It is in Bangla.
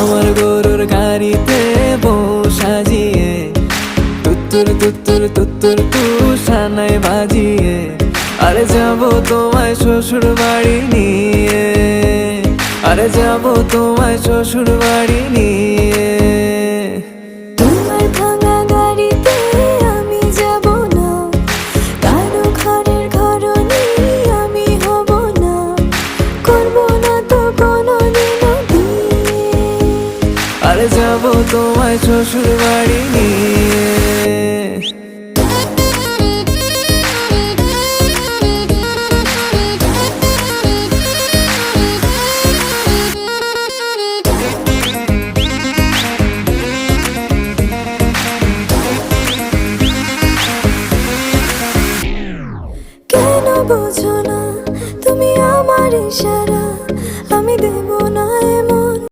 আমার গরুর গাড়িতে বউ সাজিয়ে তুত্তুর তুত্তুর তুত্তুর তুষানায় বাজিয়ে আরে যাবো তোমায় শ্বশুর বাড়ি নিয়ে, আরে যাবো তোমায় শ্বশুর বাড়ি নিয়ে। তোমার ভাঙা গাড়িতে আমি যাব না, কারো ঘরের ঘরনি আমি হব না, করব না তো কোনোদিনও বিয়ে। আরে যাবো তোমায় শ্বশুর বাড়ি নিয়ে।